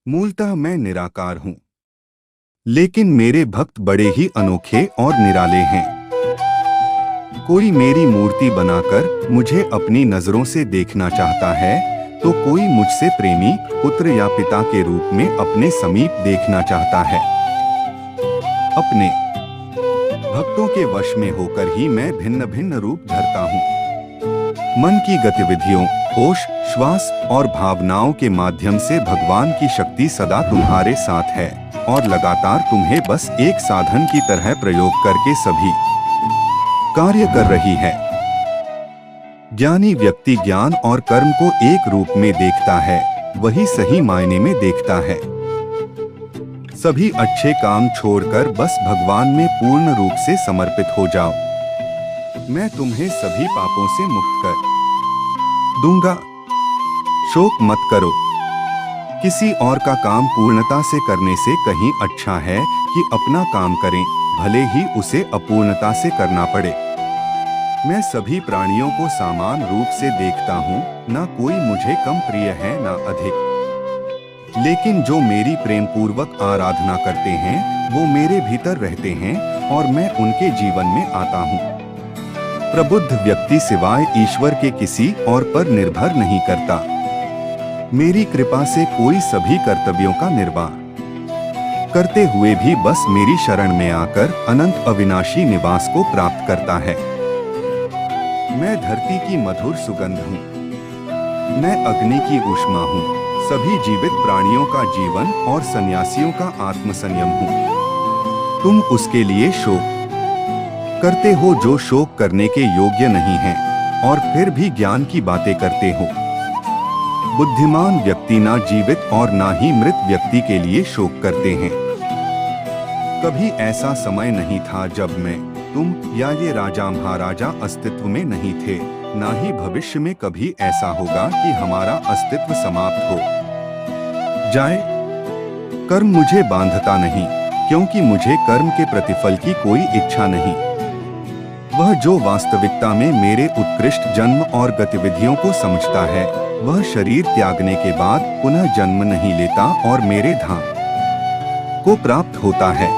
मूलतः मैं निराकार हूँ, लेकिन मेरे भक्त बड़े ही अनोखे और निराले हैं। कोई मेरी मूर्ति बनाकर मुझे अपनी नजरों से देखना चाहता है, तो कोई मुझसे प्रेमी पुत्र या पिता के रूप में अपने समीप देखना चाहता है। अपने भक्तों के वश में होकर ही मैं भिन्न भिन्न रूप धरता हूँ। मन की गतिविधियों, होश, श्वास और भावनाओं के माध्यम से भगवान की शक्ति सदा तुम्हारे साथ है और लगातार तुम्हें बस एक साधन की तरह प्रयोग करके सभी कार्य कर रही है। ज्ञानी व्यक्ति ज्ञान और कर्म को एक रूप में देखता है, वही सही मायने में देखता है। सभी अच्छे काम छोड़कर बस भगवान में पूर्ण रूप से समर्पित हो जाओ। मैं तुम्हें सभी पापों से मुक्त कर दूंगा। शोक मत करो। किसी और का काम पूर्णता से करने से कहीं अच्छा है कि अपना काम करें, भले ही उसे अपूर्णता से करना पड़े। मैं सभी प्राणियों को समान रूप से देखता हूँ, ना कोई मुझे कम प्रिय है ना अधिक। लेकिन जो मेरी प्रेम पूर्वक आराधना करते हैं, वो मेरे भीतर रहते हैं और मैं उनके जीवन में आता हूँ। प्रबुद्ध व्यक्ति सिवाय ईश्वर के किसी और पर निर्भर नहीं करता। मेरी कृपा से कोई सभी कर्तव्यों का निर्वाह करते हुए भी बस मेरी शरण में आकर अनंत अविनाशी निवास को प्राप्त करता है। मैं धरती की मधुर सुगंध हूँ, मैं अग्नि की ऊष्मा हूँ, सभी जीवित प्राणियों का जीवन और सन्यासियों का आत्मसंयम हूँ। तुम उसके लिए शोक करते हो जो शोक करने के योग्य नहीं है, और फिर भी ज्ञान की बातें करते हो। बुद्धिमान व्यक्ति ना जीवित और ना ही मृत व्यक्ति के लिए शोक करते हैं। कभी ऐसा समय नहीं था जब मैं, तुम या ये राजा महाराजा अस्तित्व में नहीं थे, ना ही भविष्य में कभी ऐसा होगा कि हमारा अस्तित्व समाप्त हो जाए। कर्म मुझे बांधता नहीं, क्योंकि मुझे कर्म के प्रतिफल की कोई इच्छा नहीं। वह जो वास्तविकता में मेरे उत्कृष्ट जन्म और गतिविधियों को समझता है, वह शरीर त्यागने के बाद पुनः जन्म नहीं लेता और मेरे धाम को प्राप्त होता है।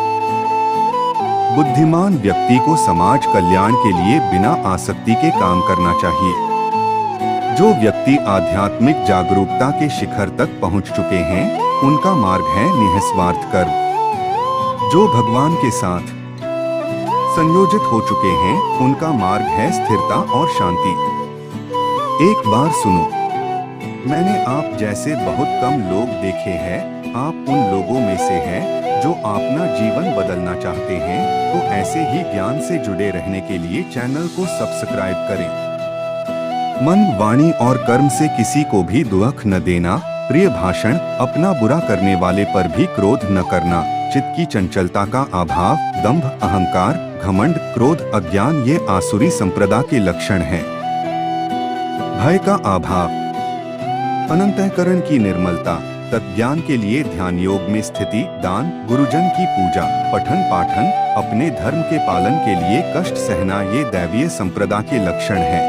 बुद्धिमान व्यक्ति को समाज कल्याण के लिए बिना आसक्ति के काम करना चाहिए। जो व्यक्ति आध्यात्मिक जागरूकता के शिखर तक पहुंच चुके हैं, उनका मार्ग है निःस्वार्थ कर्म। जो भगवान के साथ संयोजित हो चुके हैं, उनका मार्ग है स्थिरता और शांति। एक बार सुनो, मैंने आप जैसे बहुत कम लोग देखे हैं। आप उन लोगों में से हैं जो अपना जीवन बदलना चाहते हैं, तो ऐसे ही ज्ञान से जुड़े रहने के लिए चैनल को सब्सक्राइब करें। मन, वाणी और कर्म से किसी को भी दुख न देना, प्रिय भाषण, अपना बुरा करने वाले पर भी क्रोध न करना, चित्त की चंचलता का अभाव, दंभ, अहंकार, घमंड, क्रोध, अज्ञान ये आसुरी संप्रदा के लक्षण हैं। भय का अभाव, अनंतःकरण की निर्मलता, तत्ज्ञान के लिए ध्यान योग में स्थिति, दान, गुरुजन की पूजा, पठन पाठन, अपने धर्म के पालन के लिए कष्ट सहना ये दैवीय संप्रदा के लक्षण हैं।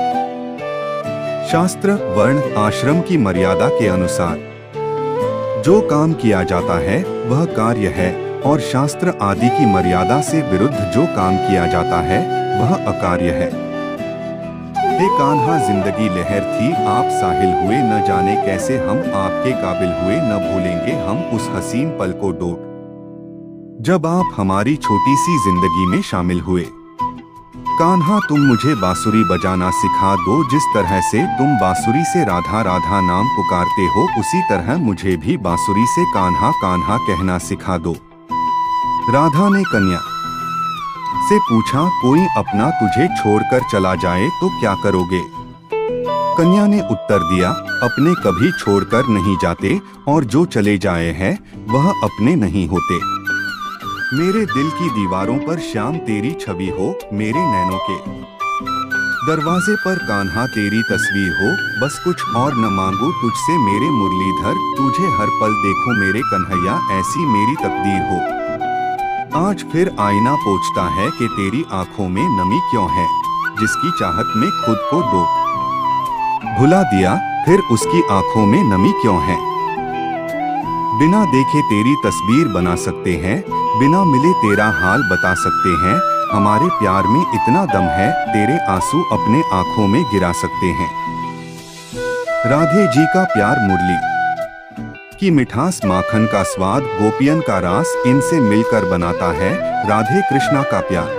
शास्त्र, वर्ण, आश्रम की मर्यादा के अनुसार जो काम किया जाता है वह कार्य है, और शास्त्र आदि की मर्यादा से विरुद्ध जो काम किया जाता है वह अकार्य है। हे कान्हा, जिंदगी लहर थी, आप साहिल हुए, न जाने कैसे हम आपके काबिल हुए, न भूलेंगे हम उस हसीन पल को डोट जब आप हमारी छोटी सी जिंदगी में शामिल हुए। कान्हा, तुम मुझे बांसुरी बजाना सिखा दो। जिस तरह से तुम बांसुरी से राधा राधा नाम पुकारते हो, उसी तरह मुझे भी बांसुरी से कान्हा कान्हा कहना सिखा दो। राधा ने कन्या से पूछा, कोई अपना तुझे छोड़कर चला जाए तो क्या करोगे? कन्या ने उत्तर दिया, अपने कभी छोड़कर नहीं जाते, और जो चले जाए हैं वह अपने नहीं होते। मेरे दिल की दीवारों पर श्याम तेरी छवि हो, मेरे नैनों के दरवाजे पर कान्हा तेरी तस्वीर हो। बस कुछ और न मांगू तुझसे मेरे मुरलीधर, तुझे हर पल देखूं मेरे कन्हैया, ऐसी मेरी तकदीर हो। आज फिर आईना पूछता है कि तेरी आंखों में नमी क्यों है, जिसकी चाहत में खुद को भुला दिया, फिर उसकी आंखों में नमी क्यों है। बिना देखे तेरी तस्वीर बना सकते हैं, बिना मिले तेरा हाल बता सकते हैं। हमारे प्यार में इतना दम है, तेरे आंसू अपने आंखों में गिरा सकते हैं। राधे जी का प्यार मुरली की मिठास, माखन का स्वाद, गोपियन का रास, इनसे मिलकर बनाता है राधे कृष्णा का प्यार।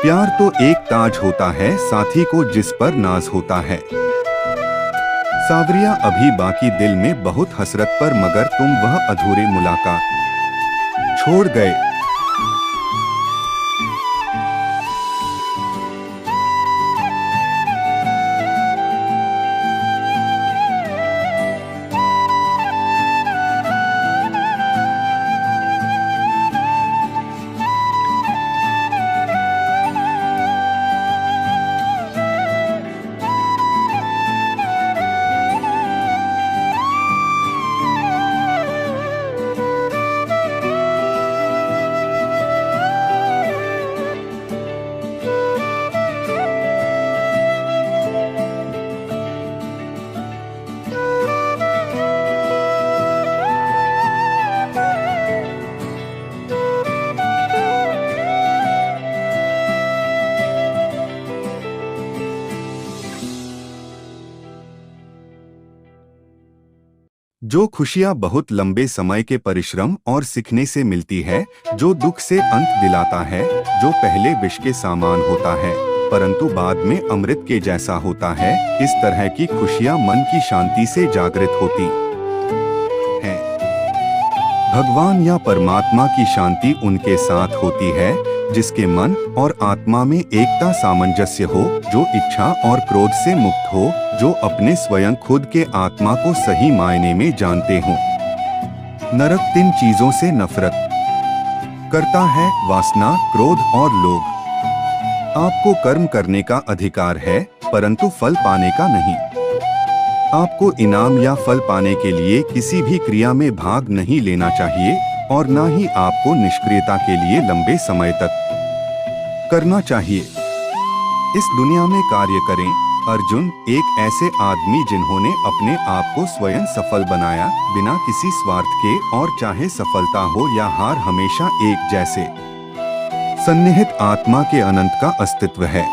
प्यार तो एक ताज होता है साथी को जिस पर नाज होता है। सावरिया अभी बाकी दिल में बहुत हसरत पर, मगर तुम वह अधूरे मुलाकात छोड़ गए। जो खुशियां बहुत लंबे समय के परिश्रम और सीखने से मिलती है, जो दुख से अंत दिलाता है, जो पहले विष के समान होता है परंतु बाद में अमृत के जैसा होता है, इस तरह की खुशियां मन की शांति से जागृत होती हैं। भगवान या परमात्मा की शांति उनके साथ होती है जिसके मन और आत्मा में एकता, सामंजस्य हो, जो इच्छा और क्रोध से मुक्त हो, जो अपने स्वयं खुद के आत्मा को सही मायने में जानते हों। नरक 3 चीजों से नफरत करता है, वासना, क्रोध और लोभ। आपको कर्म करने का अधिकार है परंतु फल पाने का नहीं। आपको इनाम या फल पाने के लिए किसी भी क्रिया में भाग नहीं लेना चाहिए और न ही आपको निष्क्रियता के लिए लंबे समय तक करना चाहिए। इस दुनिया में कार्य करें। अर्जुन एक ऐसे आदमी जिन्होंने अपने आप को स्वयं सफल बनाया, बिना किसी स्वार्थ के, और चाहे सफलता हो या हार हमेशा एक जैसे सन्निहित आत्मा के अनंत का अस्तित्व है।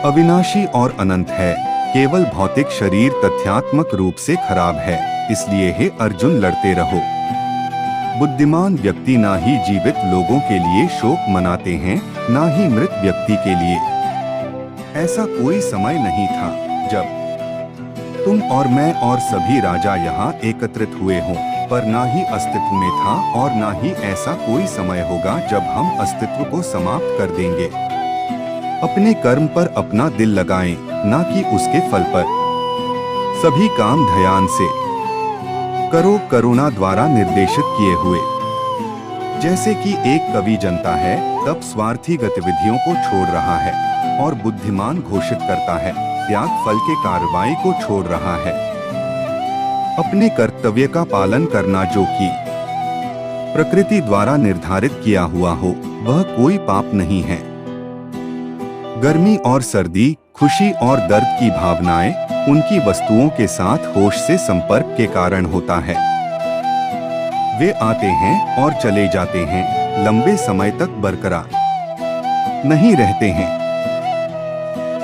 अविनाशी और अनंत है, केवल भौतिक शरीर तथ्यात्मक रूप से खराब है। इसलिए हे अर्जुन, लड़ते रहो। बुद्धिमान व्यक्ति ना ही जीवित लोगों के लिए शोक मनाते हैं, ना ही मृत व्यक्ति के लिए। ऐसा कोई समय नहीं था जब तुम और मैं और सभी राजा यहाँ एकत्रित हुए हों, पर ना ही अस्तित्व में था और ना ही ऐसा कोई समय होगा जब हम अस्तित्व को समाप्त कर देंगे। अपने कर्म पर अपना दिल लगाएं, ना कि उसके फल पर। सभी काम ध्यान से करो, करुणा द्वारा निर्देशित किए हुए। जैसे कि एक कवि जनता है तब स्वार्थी गतिविधियों को छोड़ रहा है और बुद्धिमान घोषित करता है त्याग फल के कार्रवाई को छोड़ रहा है। अपने कर्तव्य का पालन करना जो कि प्रकृति द्वारा निर्धारित किया हुआ हो, वह कोई पाप नहीं है। गर्मी और सर्दी, खुशी और दर्द की भावनाएं उनकी वस्तुओं के साथ होश से संपर्क के कारण होता है। वे आते हैं और चले जाते हैं, लंबे समय तक बरकरार नहीं रहते हैं।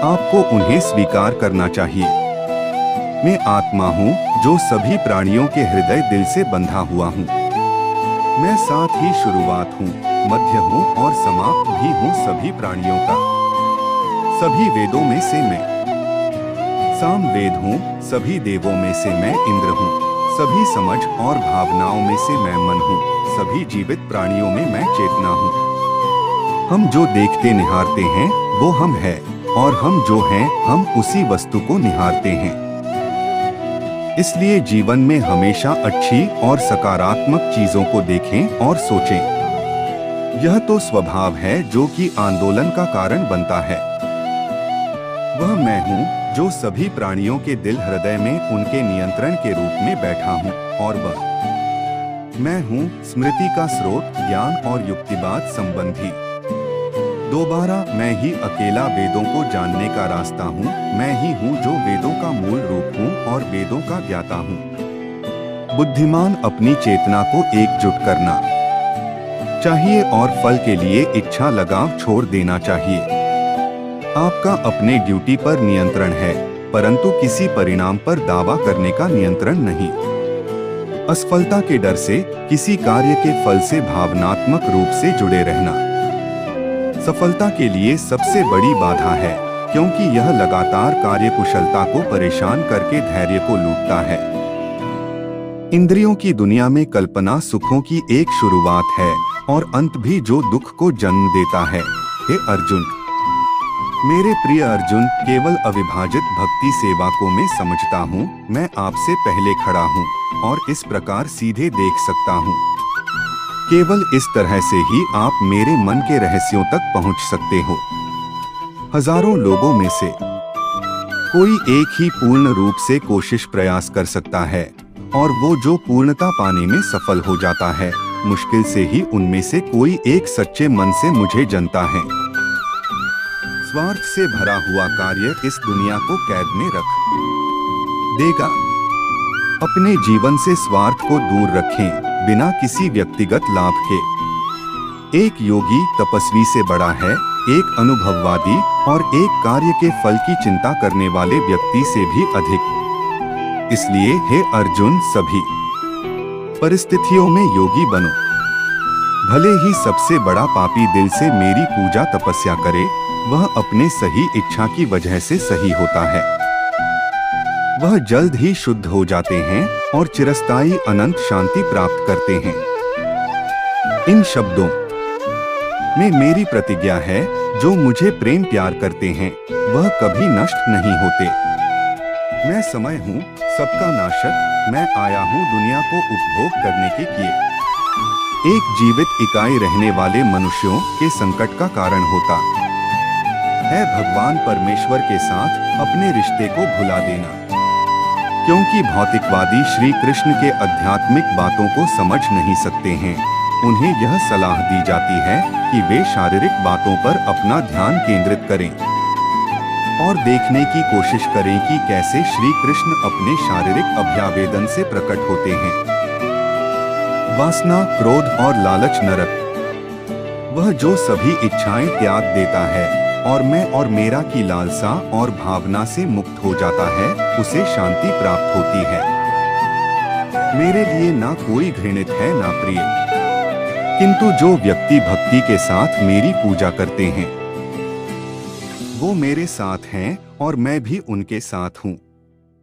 आपको उन्हें स्वीकार करना चाहिए। मैं आत्मा हूँ जो सभी प्राणियों के हृदय दिल से बंधा हुआ हूँ। मैं साथ ही शुरुआत हूँ, मध्य हूँ और समाप्त भी हूँ सभी प्राणियों का। सभी वेदों में से मैं साम वेद हूँ, सभी देवों में से मैं इंद्र हूँ, सभी समझ और भावनाओं में से मैं मन हूँ, सभी जीवित प्राणियों में मैं चेतना हूँ। हम जो देखते निहारते हैं वो हम हैं, और हम जो हैं हम उसी वस्तु को निहारते हैं। इसलिए जीवन में हमेशा अच्छी और सकारात्मक चीजों को देखें और सोचें। यह तो स्वभाव है जो कि आंदोलन का कारण बनता है। वह मैं हूँ जो सभी प्राणियों के दिल हृदय में उनके नियंत्रण के रूप में बैठा हूँ, और वह मैं हूँ स्मृति का स्रोत, ज्ञान और युक्तिवाद संबंधी। दोबारा मैं ही अकेला वेदों को जानने का रास्ता हूँ। मैं ही हूँ जो वेदों का मूल रूप हूँ और वेदों का ज्ञाता हूँ। बुद्धिमान अपनी चेतना को एकजुट करना चाहिए और फल के लिए इच्छा लगाव छोड़ देना चाहिए। आपका अपने ड्यूटी पर नियंत्रण है, परंतु किसी परिणाम पर दावा करने का नियंत्रण नहीं। असफलता के डर से किसी कार्य के फल से भावनात्मक रूप से जुड़े रहना सफलता के लिए सबसे बड़ी बाधा है, क्योंकि यह लगातार कार्यकुशलता को परेशान करके धैर्य को लूटता है। इंद्रियों की दुनिया में कल्पना सुखों की एक शुरुआत है और अंत भी जो दुख को जन्म देता है। हे अर्जुन, मेरे प्रिय अर्जुन, केवल अविभाजित भक्ति सेवा को मैं समझता हूँ। मैं आपसे पहले खड़ा हूँ और इस प्रकार सीधे देख सकता हूँ। केवल इस तरह से ही आप मेरे मन के रहस्यों तक पहुँच सकते हो। हजारों लोगों में से कोई एक ही पूर्ण रूप से कोशिश प्रयास कर सकता है और वो जो पूर्णता पाने में सफल हो जाता है, मुश्किल से ही उनमें से कोई एक सच्चे मन से मुझे जानता है। स्वार्थ से भरा हुआ कार्य इस दुनिया को कैद में रख देगा। अपने जीवन से स्वार्थ को दूर रखें, बिना किसी व्यक्तिगत लाभ के। एक योगी तपस्वी से बड़ा है, एक अनुभववादी और एक कार्य के फल की चिंता करने वाले व्यक्ति से भी अधिक। इसलिए हे अर्जुन, सभी परिस्थितियों में योगी बनो। भले ही सबसे बड़ा पापी दिल से मेरी पूजा तपस्या करे, वह अपने सही इच्छा की वजह से सही होता है। वह जल्द ही शुद्ध हो जाते हैं और चिरस्थायी अनंत शांति प्राप्त करते हैं। इन शब्दों में मेरी प्रतिज्ञा है, जो मुझे प्रेम प्यार करते हैं वह कभी नष्ट नहीं होते। मैं समय हूँ, सबका नाशक। मैं आया हूँ दुनिया को उपभोग करने के लिए। एक जीवित इकाई रहने वाले मनुष्यों के संकट का कारण होता है भगवान परमेश्वर के साथ अपने रिश्ते को भुला देना, क्योंकि भौतिकवादी श्री कृष्ण के आध्यात्मिक बातों को समझ नहीं सकते हैं। उन्हें यह सलाह दी जाती है कि वे शारीरिक बातों पर अपना ध्यान केंद्रित करें और देखने की कोशिश करें कि कैसे श्री कृष्ण अपने शारीरिक अभ्यावेदन से प्रकट होते हैं। वासना, क्रोध और लालच नरक, वह जो सभी इच्छाएं त्याग देता है और मैं और मेरा की लालसा और भावना से मुक्त हो जाता है, उसे शांति प्राप्त होती है। मेरे लिए ना कोई घृणित है ना प्रिय, किंतु जो व्यक्ति भक्ति के साथ मेरी पूजा करते हैं वो मेरे साथ हैं और मैं भी उनके साथ हूँ।